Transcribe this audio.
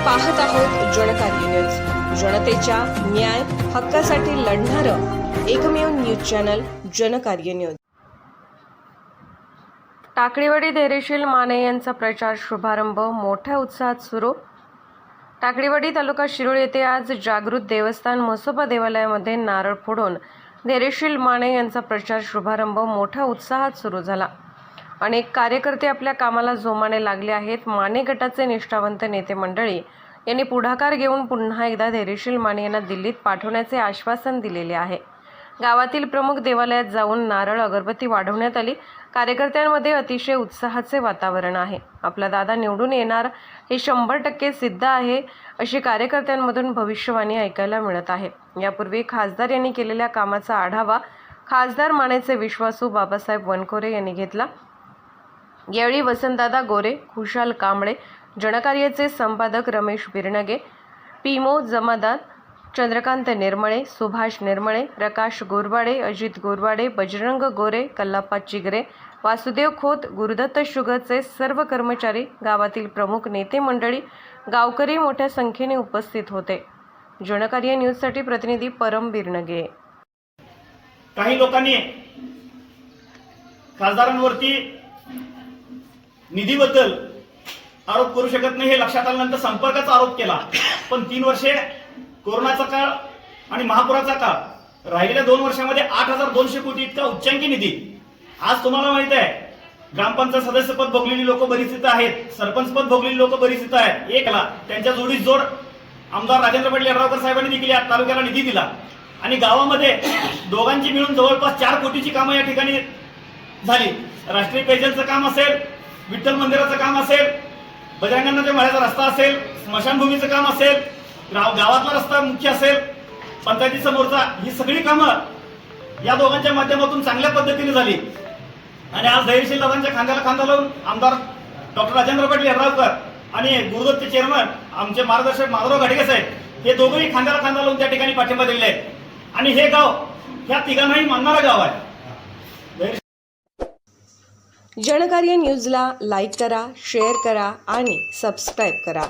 पाहत आहोत जनकार्य न्यूज, जनतेच्या न्याय हक्कासाठी लढणारं एकमेव news channel Janakarya news. Takaliwadi Dhairyasheel Mane यांचा प्रचार शुभारंभ मोठ्या उत्साहात सुरू। टाकळीवाडी तालुका शिरोळ येथे आज जागृत देवस्थान म्हसोबा देवालयामध्ये नारळ फोडून धैर्यशील माने यांचा प्रचार शुभारंभ मोठ्या उत्साहात सुरू झाला। अनेक कार्यकर्ते आपल्या कामाला जोमाने लागले आहेत। माने गटाचे निष्ठावंत नेते मंडळी यांनी पुढाकार घेऊन पुन्हा एकदा धैर्यशील माने यांना दिल्लीत पाठवण्याचे आश्वासन दिलेले आहे। गावातील प्रमुख देवालयात जाऊन नारळ अगरबत्ती वाढवण्यात आली। कार्यकर्त्यांमध्ये अतिशय उत्साहाचे वातावरण आहे। आपला दादा निवडून येणार हे 100% सिद्ध आहे अशी कार्यकर्त्यांमधून भविष्यवाणी ऐकायला मिळत आहे। यापूर्वी खासदार यांनी केलेल्या कामाचा आढावा खासदार मानेचे विश्वासू बाबासाहेब वनकोरे यांनी घेतला। यावेळी वसंतदादा गोरे, खुशाल कांबळे, जनकार्याचे संपादक रमेश बिरनगे, पीमो जमादार, चंद्रकांत निर्मळे, सुभाष निर्मळे, प्रकाश गोरवाडे, अजित गोरवाडे, बजरंग गोरे, कल्लाप्पा चिगरे, वासुदेव खोत, गुरुदत्त शुगरचे सर्व कर्मचारी, गावातील प्रमुख नेते मंडळी, गावकरी मोठ्या संख्येने उपस्थित होते। जनकार्य न्यूजसाठी प्रतिनिधी परम बिरनगे। काही लोकांनी खासदारांवरती निधीबद्दल आरोप करू शकत नाही हे लक्षात आल्यानंतर संपर्काचा आरोप केला। पण 3 वर्षे कोरोनाचा काळ आणि महापुराचा काळ, राहिलेल्या 2 वर्षांमध्ये 8,200 कोटी इतका उच्चांकी निधी। आज तुम्हाला माहित आहे, ग्रामपंचायत सदस्यपद भोगलेली लोक बरीच इथं आहेत, सरपंच पद भोगलेली लोक बरीच इथं आहेत। एकला त्यांच्या जोडीस जोड आमदार राजेंद्र पाटील यड्रावकर साहेबांनी देखील या तालुक्याला निधी दिला आणि गावामध्ये दोघांची मिळून जवळपास 4 कोटीची कामं या ठिकाणी झाली। राष्ट्रीय पेयजलचं काम असेल, विठ्ठल मंदिराचं काम असेल, बजरंगांच्या मळ्याचा रस्ता असेल, स्मशानभूमीचं काम असेल, गावातला रस्ता मुख्य असेल, पंचायती समोरचा, ही सगळी कामं या दोघांच्या माध्यमातून चांगल्या पद्धतीने झाली। आणि आज धैर्यशील दादांच्या खांद्याला खांदा लावून आमदार डॉक्टर राजेंद्र पाटील यड्रावकर आणि गुरुदत्त चेअरमन आमचे मार्गदर्शक माधवराव घाटगे साहेब हे दोघंही खांद्याला खांदा लावून त्या ठिकाणी पाठिंबा दिलेले आहेत। आणि हे गाव ह्या तिघांनाही मानणारं गाव आहे। जनकार्य न्यूजला लाईक करा, शेअर करा आणि सबस्क्राईब करा।